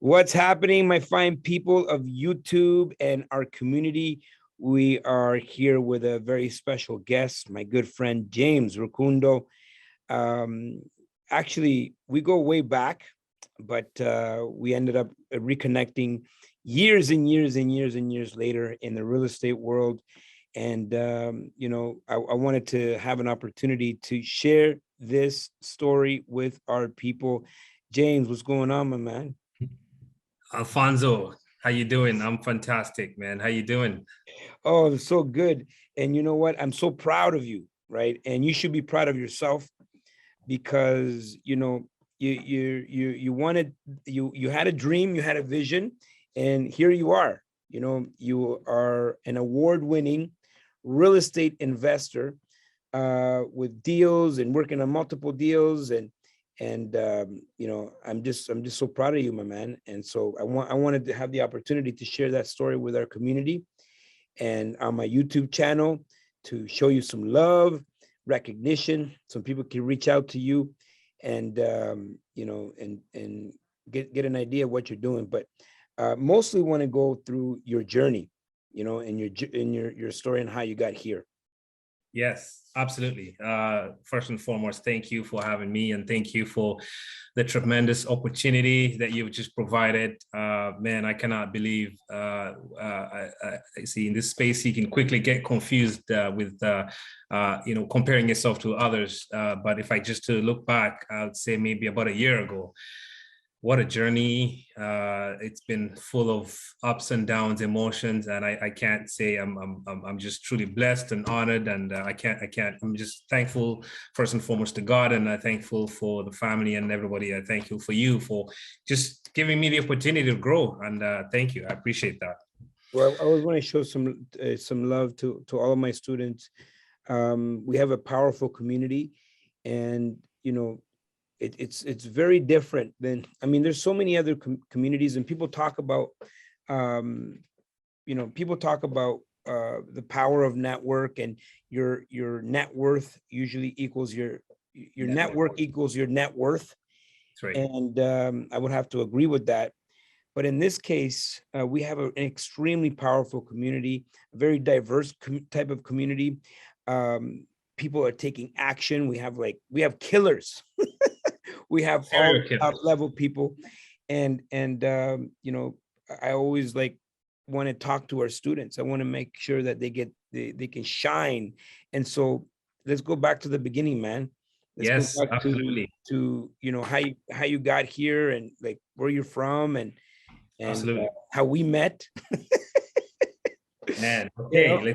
What's happening, my fine people of YouTube and our community? We are here with a very special guest, my good friend James Rukundo. Um, Actually, we go way back, but we ended up reconnecting years and years and years and years later in the real estate world. And I wanted to have an opportunity to share this story with our people. James, what's going on, my man? Alfonso, how you doing? I'm fantastic, man. How you doing? Oh, it's so good. And you know what? I'm so proud of you, right? And you should be proud of yourself because you wanted you had a dream, you had a vision, and here you are. You are an award-winning real estate investor with deals and working on multiple deals and I'm just so proud of you, my man. And so I wanted to have the opportunity to share that story with our community and on my YouTube channel to show you some love, recognition, so people can reach out to you and and get an idea of what you're doing. But mostly want to go through your journey, and your story and how you got here. Yes, absolutely. First and foremost, thank you for having me, and thank you for the tremendous opportunity that you've just provided. Man, I cannot believe. I see in this space you can quickly get confused with comparing yourself to others. But if I just to look back, I would say maybe about a year ago. What a journey. It's been full of ups and downs, emotions, and I can't say I'm just truly blessed and honored, and I'm just thankful first and foremost to God, and I'm thankful for the family and everybody. I'm thankful for you for just giving me the opportunity to grow, and thank you. I appreciate that. Well, I always want to show some love to all of my students. We have a powerful community, and it's very different than, I mean, there's so many other communities, and people talk about the power of network, and your net worth usually equals your network equals your net worth. That's right. And I would have to agree with that. But in this case, we have an extremely powerful community, a very diverse type of community. People are taking action. We have killers. We have all top level people, and I always want to talk to our students. I want to make sure that they can shine. And so let's go back to the beginning, man. Yes, absolutely. To how you got here, and like where you're from, and absolutely how we met. Man, okay,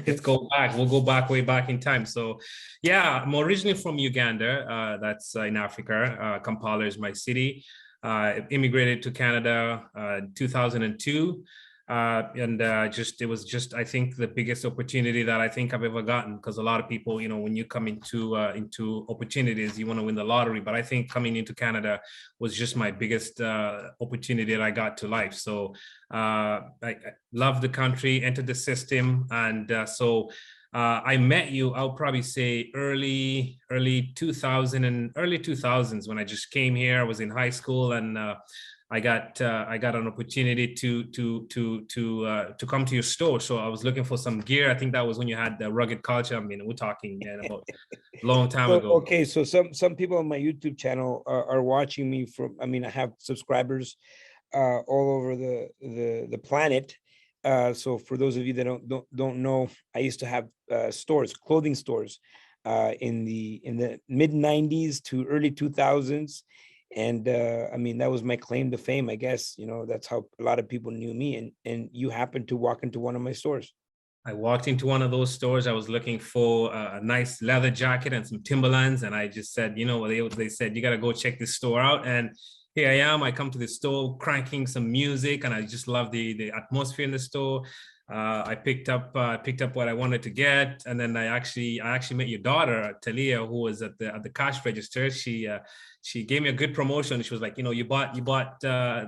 let's go back. We'll go back way back in time. So, yeah, I'm originally from Uganda. That's in Africa. Kampala is my city. Immigrated to Canada 2002. It was just, I think, the biggest opportunity that I think I've ever gotten, because a lot of people, when you come into opportunities, you want to win the lottery. But I think coming into Canada was just my biggest opportunity that I got to life. So I love the country, entered the system, and I met you, I'll probably say early 2000s when I just came here. I was in high school, and I got an opportunity to come to your store. So I was looking for some gear. I think that was when you had the rugged culture. I mean, we're talking about a long time ago. Okay, so some people on my YouTube channel are watching me from. I mean, I have subscribers all over the planet. So for those of you that don't know, I used to have stores, clothing stores, in the mid 90s to early 2000s. And I mean, that was my claim to fame, I guess. That's how a lot of people knew me. And you happened to walk into one of my stores. I walked into one of those stores. I was looking for a nice leather jacket and some Timberlands. And I just said, they said, you got to go check this store out. And here I am. I come to the store cranking some music, and I just love the atmosphere in the store. I picked up what I wanted to get, and then I actually met your daughter, Talia, who was at the cash register. She gave me a good promotion. She was like, you bought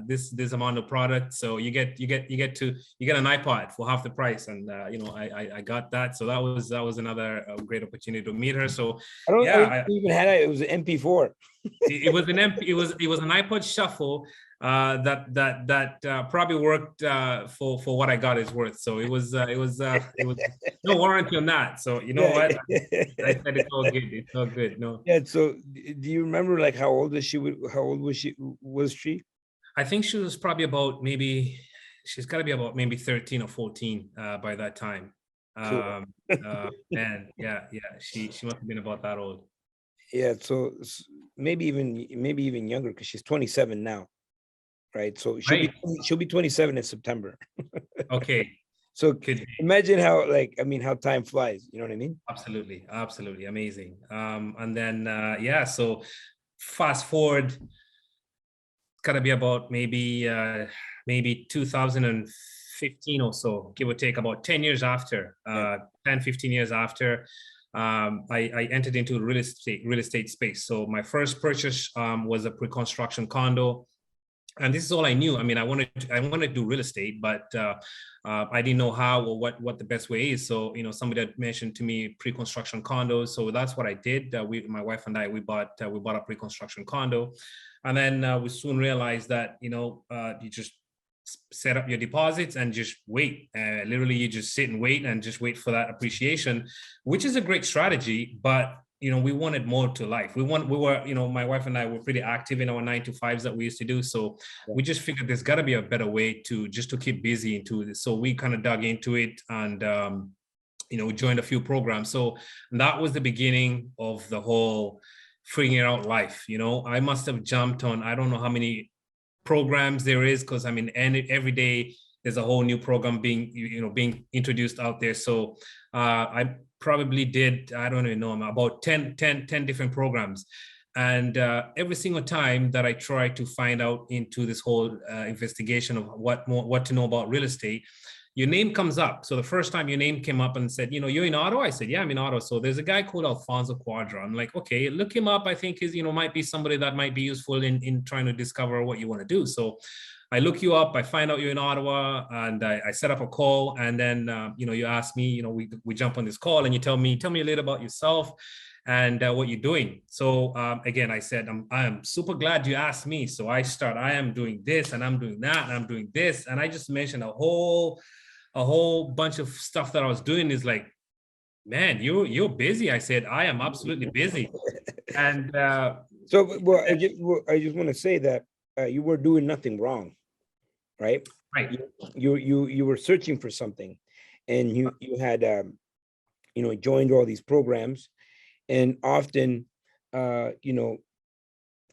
this amount of product, so you get an iPod for half the price, and I got that. So that was another great opportunity to meet her. So I even had it. It was an MP4. It was an MP. It was an iPod Shuffle. that probably worked for what I got is worth. So it was no warranty on that. So you know what? I said it's all good. It's all good. No. Yeah. So do you remember like how old is she? How old was she? I think she was probably about maybe she's got to be about maybe 13 or 14 by that time. Cool. And yeah, she must have been about that old. Yeah. So maybe even younger because she's 27 now, right? So Right. she'll be 27 in September. Okay. So Could be. imagine how like I mean how time flies. You know what I mean? Absolutely, absolutely amazing. And then yeah, so fast forward, gotta be about maybe 2015 or so, give or take, about 10 years after, Yeah. 10, 15 years after, I entered into the real estate space. So my first purchase was a pre-construction condo. And this is all I knew. I mean, I wanted to do real estate, but I didn't know how or what the best way is. So, you know, somebody had mentioned to me pre-construction condos. So that's what I did. My wife and I, we bought a pre-construction condo, and then we soon realized that, you know, you just set up your deposits and just wait. Literally, you just sit and just wait for that appreciation, which is a great strategy, but you know, we wanted more to life. We were, you know, my wife and I were pretty active in our 9 to 5s that we used to do. So we just figured there's got to be a better way to keep busy into this. So we kind of dug into it and, you know, joined a few programs. So that was the beginning of the whole figuring out life. You know, I must have jumped on, I don't know how many programs there is, because I mean, and every day there's a whole new program being introduced out there. So I probably did, I don't even know, about 10 different programs. And every single time that I try to find out into this whole investigation of what to know about real estate, your name comes up. So the first time your name came up and said, you know, you're in Ottawa? I said, yeah, I'm in Ottawa. So there's a guy called Alfonso Quadra. I'm like, okay, look him up. I think is, you know, might be somebody that might be useful in trying to discover what you want to do. So I look you up, I find out you're in Ottawa, and I set up a call. And then, you know, you ask me, you know, we jump on this call and you tell me a little about yourself and what you're doing. So again, I said, I am super glad you asked me. So I am doing this and I'm doing that and I'm doing this. And I just mentioned a whole bunch of stuff that I was doing. Is like, man, you're busy. I said, I am absolutely busy. And so well, I just want to say that you were doing nothing wrong, right? right. You were searching for something, and you had you know, joined all these programs, and often you know,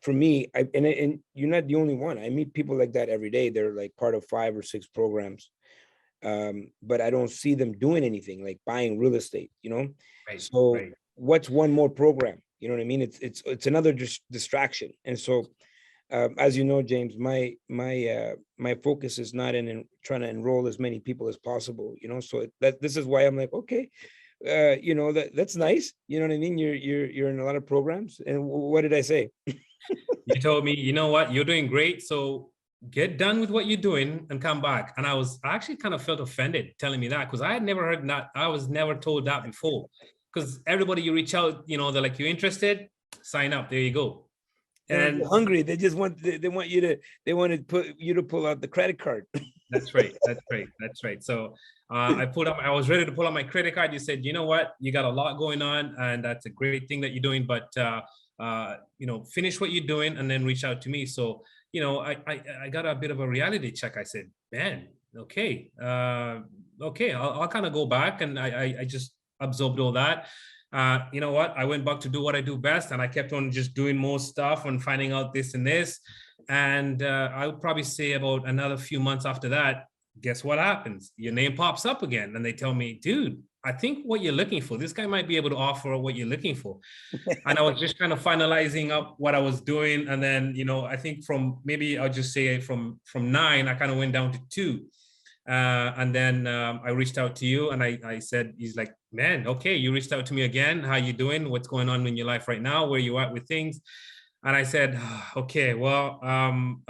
for me, and you're not the only one. I meet people like that every day. They're like part of 5 or 6 programs, but I don't see them doing anything like buying real estate, you know. Right, So right. what's one more program? You know what I mean? It's another distraction. And so as you know, James, my focus is not in trying to enroll as many people as possible, you know. So that this is why I'm like, okay, you know, that's nice, you know what I mean? You're in a lot of programs. And what did I say? You told me, you know what, you're doing great, so get done with what you're doing and come back. And I actually kind of felt offended telling me that, because I had never heard that. I was never told that before, because everybody you reach out, you know, they're like, you're interested, sign up, there you go. And And hungry, they just want they want you to put you to pull out the credit card. that's right. So I was ready to pull out my credit card. You said, you know what, you got a lot going on, and that's a great thing that you're doing, but you know, finish what you're doing and then reach out to me. So, you know, I got a bit of a reality check. I said, man, okay, I'll kind of go back, and I just absorbed all that. You know what? I went back to do what I do best, and I kept on just doing more stuff and finding out this and this. And I would probably say about another few months after that, guess what happens? Your name pops up again, and they tell me, dude, I think what you're looking for, this guy might be able to offer what you're looking for. And I was just kind of finalizing up what I was doing. And then, you know, I think from maybe I'll just say from 9, I kind of went down to 2. And then I reached out to you, and I said, he's like, man, okay, you reached out to me again. How you doing? What's going on in your life right now? Where you at with things? And I said, okay, well, I'm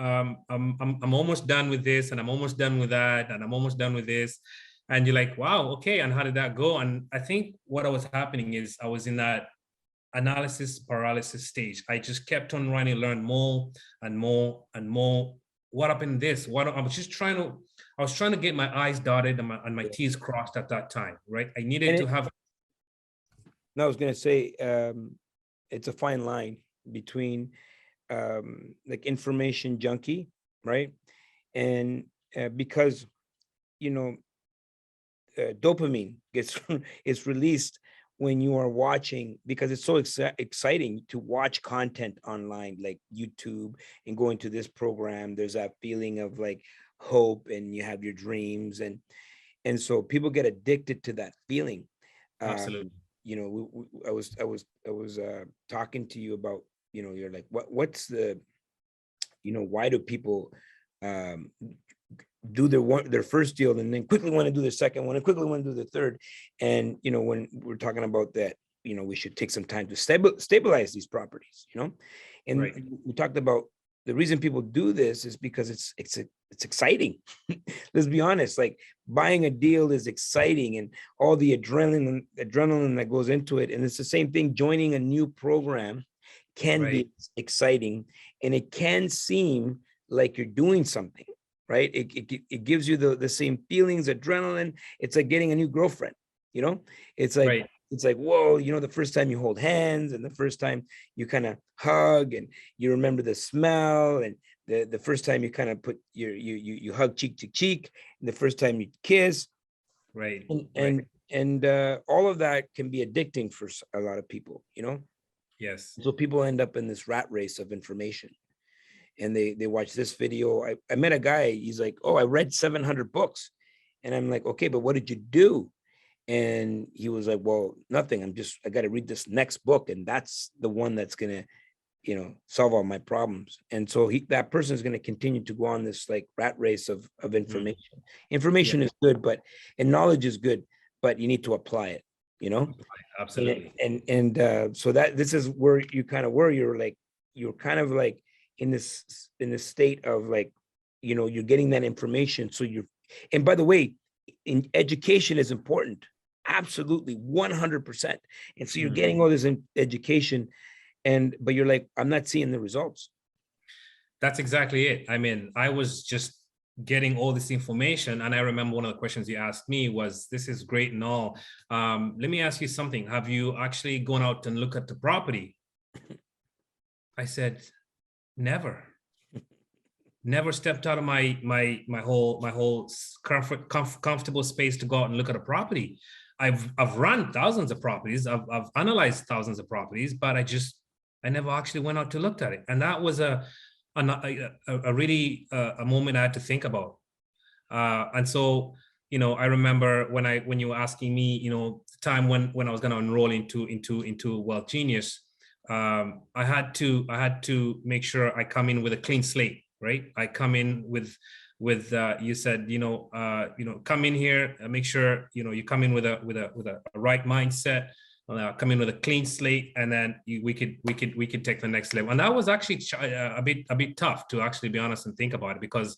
almost done with this, and I'm almost done with that, and I'm almost done with this. And you're like, wow, okay. And how did that go? And I think what was happening is I was in that analysis paralysis stage. I just kept on trying to learn more and more and more what happened this? I was trying to get my I's dotted and my T's crossed at that time, right? I needed to have. No, I was going to say, it's a fine line between like information junkie, right? And because, you know, dopamine gets is released when you are watching, because it's so exciting to watch content online like YouTube and going to this program. There's that feeling of like hope, and you have your dreams, and so people get addicted to that feeling. Absolutely. You know, I was talking to you about, you know, you're like, what's the, you know, why do people do their first deal and then quickly want to do the second one and quickly want to do the third? And, you know, when we're talking about that, you know, we should take some time to stabilize these properties, you know. And right. we talked about the reason people do this is because it's exciting. Let's be honest, like buying a deal is exciting, and all the adrenaline that goes into it. And it's the same thing, joining a new program can right. be exciting, and it can seem like you're doing something, right? It gives you the same feelings, adrenaline. It's like getting a new girlfriend, you know. It's like right. It's like, whoa, you know, the first time you hold hands, and the first time you kind of hug, and you remember the smell, and the first time you kind of put you hug cheek to cheek, and the first time you kiss, right. and all of that can be addicting for a lot of people, you know. Yes. So people end up in this rat race of information, and they watch this video. I met a guy, he's like, oh, I read 700 books. And I'm like, okay, but what did you do? And he was like, well, nothing. I got to read this next book, and that's the one that's going to, you know, solve all my problems. And so that person is going to continue to go on this like rat race of information. Information is good, and knowledge is good, but you need to apply it, you know? Absolutely. And so that this is where you kind of were, you're kind of like in this state of like, you know, you're getting that information. So and by the way, in education is important. Absolutely, 100%. And so you're getting all this education, but you're like, I'm not seeing the results. That's exactly it. I mean, I was just getting all this information, and I remember one of the questions you asked me was, this is great and all. Let me ask you something. Have you actually gone out and looked at the property? I said, never. Never stepped out of my whole comfortable space to go out and look at a property. I've run thousands of properties. I've analyzed thousands of properties, but I never actually went out to look at it. And that was a really a moment I had to think about. And so, you know, I remember when you were asking me, you know, the time when I was going to enroll into Wealth Genius, I had to make sure I come in with a clean slate, right? I come in with you said, come in here, make sure, you know, you come in with a right mindset, come in with a clean slate, and then we could take the next level. And that was actually a bit tough, to actually be honest and think about it, because,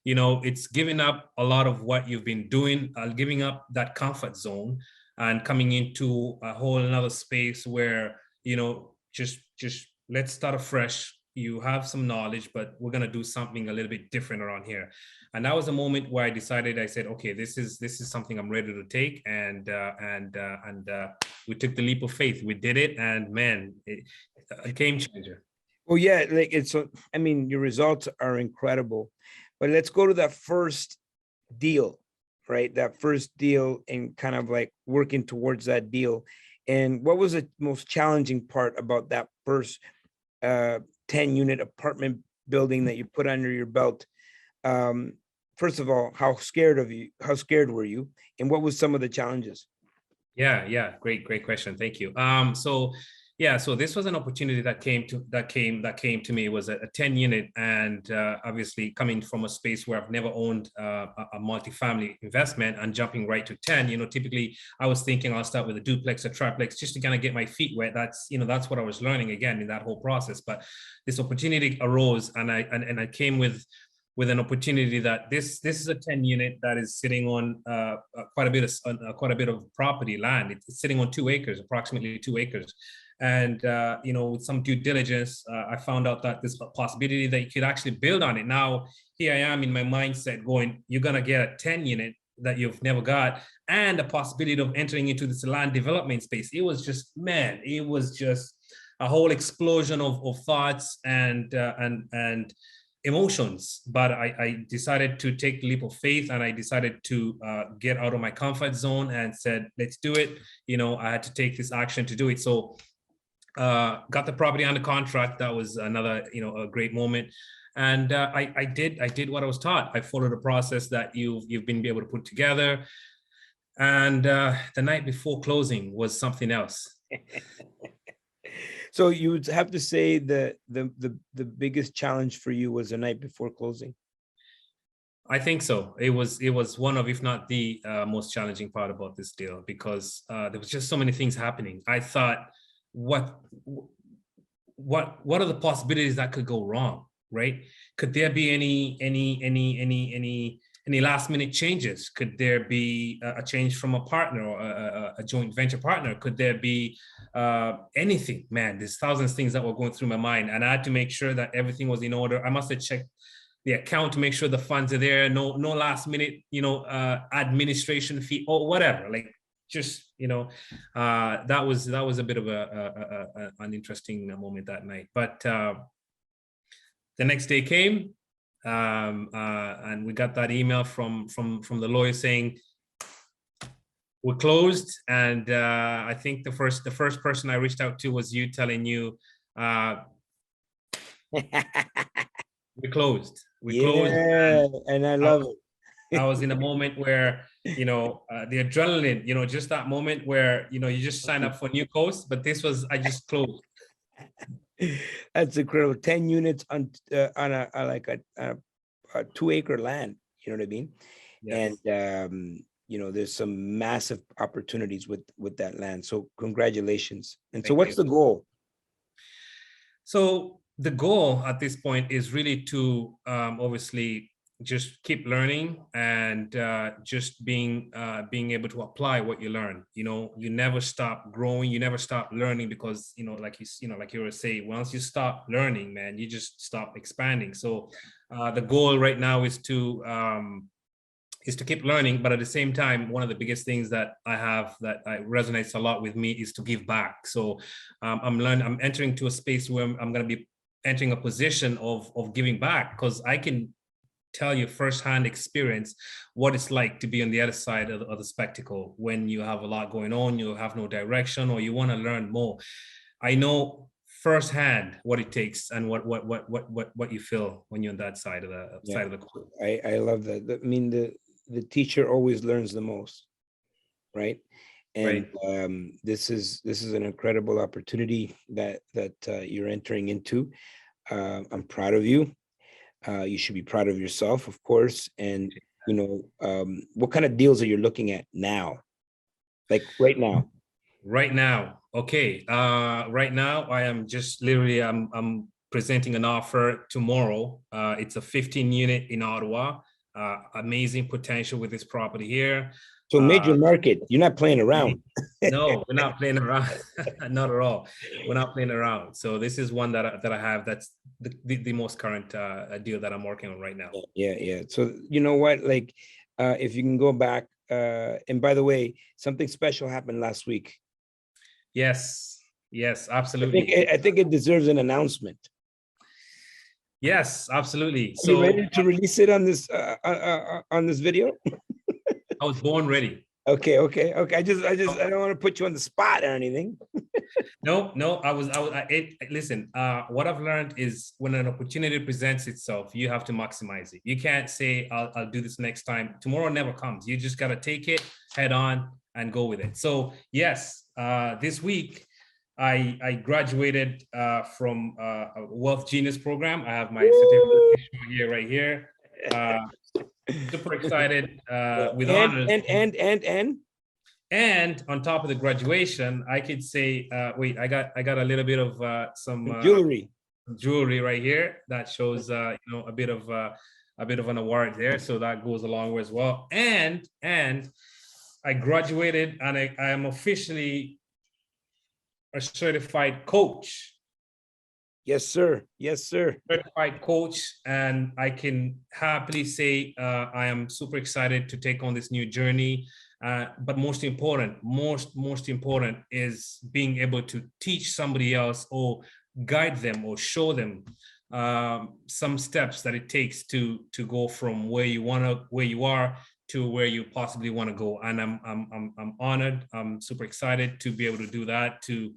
you know, it's giving up a lot of what you've been doing, giving up that comfort zone and coming into a whole another space where, you know, just let's start afresh. You have some knowledge, but we're going to do something a little bit different around here. And that was a moment where I said, okay, this is something I'm ready to take. And we took the leap of faith. We did it. And man, a game changer. Well, yeah, like I mean, your results are incredible, but let's go to that first deal, right? That first deal, and kind of like working towards that deal. And what was the most challenging part about that first 10-unit apartment building that you put under your belt? First of all, how scared were you? And what was some of the challenges? Yeah. Great question. Thank you. So this was an opportunity that came to me. It was a 10-unit, and obviously coming from a space where I've never owned a multifamily investment and jumping right to 10. You know, typically I was thinking I'll start with a duplex, a triplex, just to kind of get my feet wet. That's what I was learning again in that whole process. But this opportunity arose, and I came with with an opportunity that this is a 10 unit that is sitting on quite a bit of property land. It's sitting on 2 acres, approximately 2 acres. And with some due diligence, I found out that there's a possibility that you could actually build on it. Now, here I am in my mindset going, you're gonna get a 10 unit that you've never got, and a possibility of entering into this land development space. It was just, man, it was just a whole explosion of thoughts and emotions. But I decided to take the leap of faith, and I decided to get out of my comfort zone and said, let's do it. I had to take this action to do it. So got the property under contract. That was another, a great moment. And I did what I was taught. I followed a process that you've been able to put together. And the night before closing was something else. So you would have to say that the biggest challenge for you was the night before closing? I think so. It was one of, if not the most challenging part about this deal, because there was just so many things happening. I thought, what are the possibilities that could go wrong, right? Could there be any last minute changes? Could there be a change from a partner or a joint venture partner? Could there be anything? Man, there's thousands of things that were going through my mind, and I had to make sure that everything was in order. I must have checked the account to make sure the funds are there. No last minute, administration fee or whatever. Like, just that was a bit of an interesting moment that night. But the next day came, and we got that email from the lawyer saying we're closed. And I think the first person I reached out to was you, telling you we closed. We closed. And I love it. I was in a moment where, the adrenaline, just that moment where, you just sign up for new coast, but this was, I just closed. That's incredible. 10 units on a 2 acre land, you know what I mean? Yes. And, there's some massive opportunities with that land. So congratulations. And so what's the goal? So the goal at this point is really to obviously just keep learning and just being able to apply what you learn. You never stop growing, you never stop learning, because like you were saying, once you stop learning, man, you just stop expanding. So the goal right now is to keep learning, but at the same time, one of the biggest things that I have that resonates a lot with me is to give back. So I'm entering to a space where I'm going to be entering a position of giving back, because I can tell you firsthand experience what it's like to be on the other side of the spectacle when you have a lot going on, you have no direction, or you want to learn more. I know firsthand what it takes and what you feel when you're on that side of the court. I love that. I mean, the teacher always learns the most, right? And right. This is an incredible opportunity that you're entering into. I'm proud of you. You should be proud of yourself, of course. And what kind of deals are you looking at now? Like right now? Right now, okay. Right now, I am just literally I'm presenting an offer tomorrow. It's a 15 unit in Ottawa. Amazing potential with this property here. So major market, you're not playing around. No, we're not playing around. Not at all. We're not playing around. So this is one that I have. That's the most current deal that I'm working on right now. Yeah. So you know what? Like, if you can go back, and by the way, something special happened last week. Yes, absolutely. I think it deserves an announcement. Yes, absolutely. Are you ready to release it on this video? I was born ready. Okay. I don't want to put you on the spot or anything. No. Listen, what I've learned is when an opportunity presents itself, you have to maximize it. You can't say, I'll do this next time. Tomorrow never comes. You just got to take it head on and go with it. So yes, this week, I graduated from a Wealth Genius program. I have my certificate right here. Super excited with honors. And on top of the graduation, I could say, wait, I got a little bit of some jewelry right here that shows a bit of a bit of an award there, so that goes a long way as well. And I graduated, and I am officially a certified coach. Yes, sir. Yes, sir. Certified coach, and I can happily say I am super excited to take on this new journey. But most important is being able to teach somebody else, or guide them, or show them some steps that it takes to go from where you are to where you possibly want to go. And I'm honored. I'm super excited to be able to do that to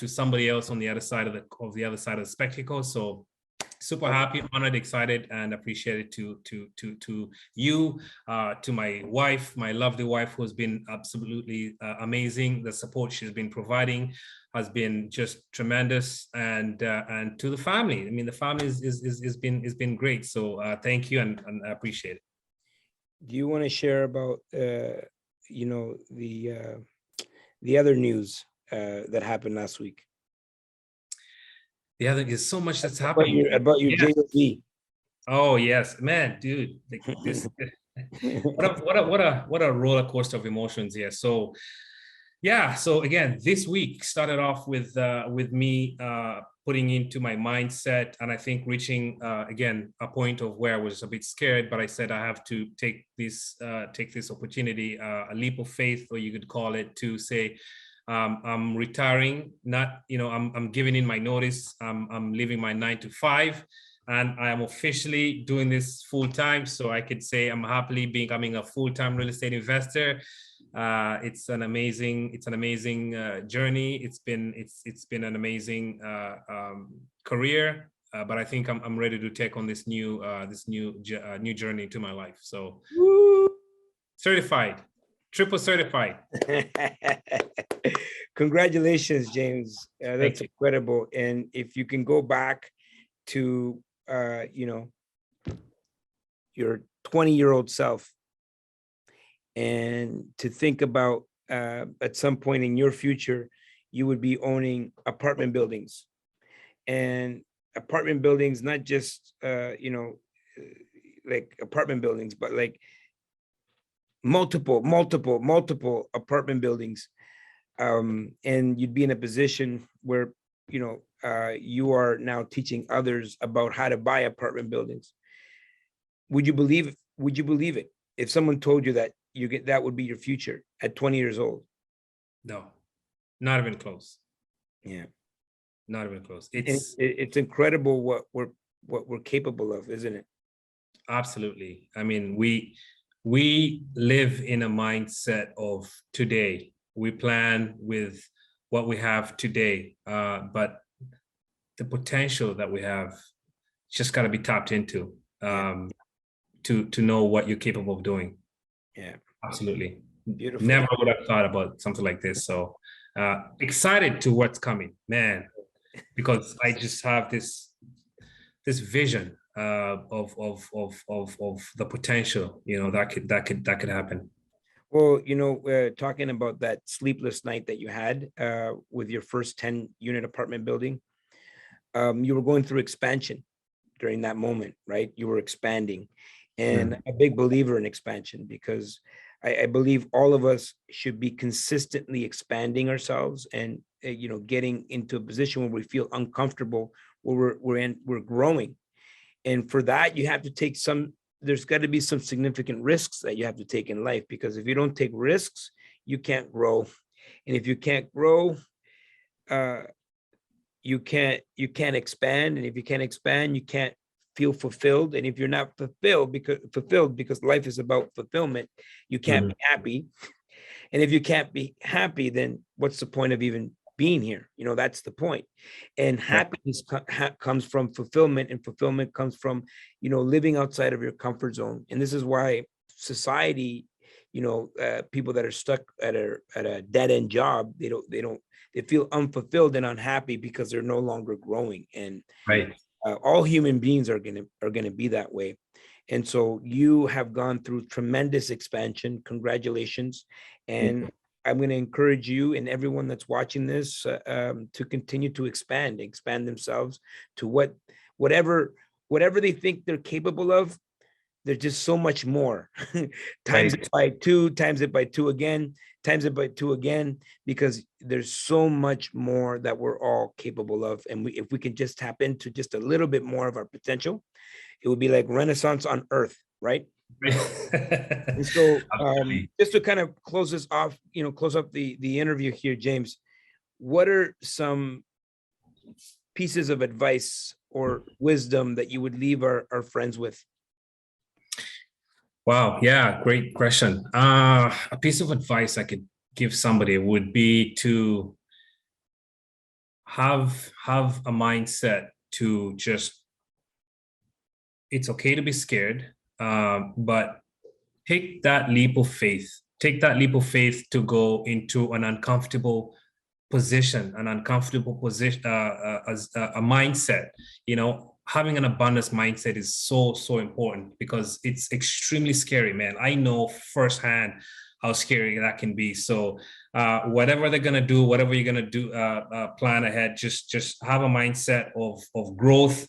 somebody else on the other side of the spectacle. So super happy, honored, excited, and appreciated to you, to my wife, my lovely wife, who's been absolutely amazing. The support she's been providing has been just tremendous, and to the family. I mean, the family has been great. So thank you, and I appreciate it. Do you want to share about you know, the other news that happened last week? Yeah, there's so much that's happening about your yes. JV. Oh yes, man, dude, like this. what a roller coaster of emotions here. So yeah, so again, this week started off with me putting into my mindset, and I think reaching again a point of where I was a bit scared, but I said I have to take this opportunity, a leap of faith, or you could call it, to say I'm retiring. Not, I'm giving in my notice. I'm leaving my 9 to 5. And I am officially doing this full time. So I could say I'm happily becoming a full-time real estate investor. It's an amazing journey. It's been an amazing career. But I think I'm ready to take on this new journey to my life. So certified, triple certified. Congratulations, James. That's incredible. And if you can go back to your 20-year-old self, and to think about at some point in your future, you would be owning apartment buildings, and apartment buildings, not just like apartment buildings, but like multiple apartment buildings, and you'd be in a position where you are now teaching others about how to buy apartment buildings. Would you believe it if someone told you that that would be your future at 20 years old? No, not even close. Yeah, not even close. It's incredible what we're capable of, isn't it? Absolutely. I mean, we live in a mindset of today. We plan with what we have today, but the potential that we have just got to be tapped into, to know what you're capable of doing. Yeah, absolutely. Beautiful. Never would have thought about something like this. So excited to what's coming, man, because I just have this vision of the potential, that could happen. Well, talking about that sleepless night that you had with your first 10-unit apartment building, you were going through expansion during that moment, right? You were expanding, and a big believer in expansion, because I believe all of us should be consistently expanding ourselves, and getting into a position where we feel uncomfortable, where we're growing. And for that, you have to take there's got to be some significant risks that you have to take in life, because if you don't take risks, you can't grow. And if you can't grow, you can't expand. And if you can't expand, you can't feel fulfilled. And if you're not fulfilled because life is about fulfillment, you can't be happy. And if you can't be happy, then what's the point of even being here? That's the point. And happiness comes from fulfillment, and fulfillment comes from living outside of your comfort zone. And this is why society, people that are stuck at a dead-end job, they feel unfulfilled and unhappy because they're no longer growing. And all human beings are gonna be that way. And so you have gone through tremendous expansion. Congratulations. And I'm going to encourage you and everyone that's watching this to continue to expand themselves to whatever they think they're capable of. there's just so much more. Times Right. it by two, times it by two again, times it by two again, because there's so much more that we're all capable of. And if we can just tap into just a little bit more of our potential, it would be like Renaissance on Earth, right? And so Absolutely. just to kind of close this off, close up the interview here, James, what are some pieces of advice or wisdom that you would leave our friends with? Wow. Yeah. Great question. A piece of advice I could give somebody would be to have a mindset to just, it's okay to be scared, but take that leap of faith. Take that leap of faith to go into an uncomfortable position, as a mindset. Having an abundance mindset is so important, because it's extremely scary, man. I know firsthand how scary that can be. So whatever they're gonna do, whatever you're gonna do, plan ahead. Just have a mindset of growth.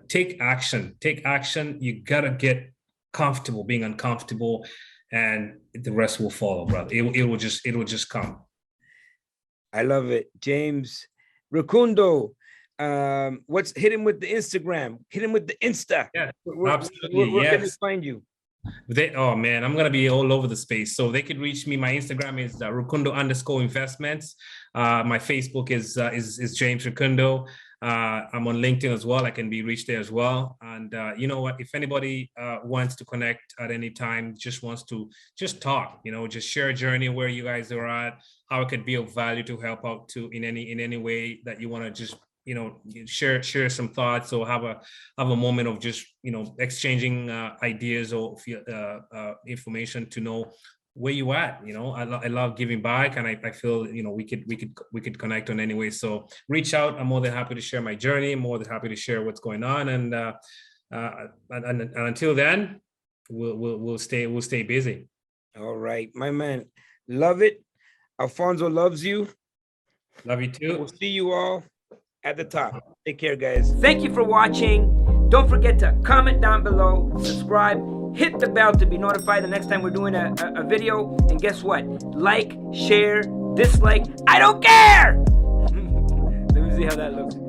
Take action. Take action. You gotta get comfortable being uncomfortable, and the rest will follow, brother. It will just come. I love it. James Rukundo, hit him with the Instagram, hit him with the Insta. Yeah, Where absolutely. where can they Yes. find you? Oh man, I'm gonna be all over the space. So they could reach me. My Instagram is Rukundo_investments. My Facebook is James Rukundo. I'm on LinkedIn as well. I can be reached there as well. And you know what? If anybody wants to connect at any time, just wants to just talk, just share a journey where you guys are at, how it could be of value to help out to in any way that you want to just share some thoughts, or have a moment of just exchanging ideas or information to know where you at. I love giving back, and I feel we could connect on any way. So reach out. I'm more than happy to share my journey. I'm more than happy to share what's going on, and until then, we'll stay busy. All right, my man, love it. Alfonso loves you. Love you too. We'll see you all at the top. Take care, guys. Thank you for watching. Don't forget to comment down below, subscribe, hit the bell to be notified the next time we're doing a video. And guess what? Like, share, dislike, I don't care. Let me see how that looks.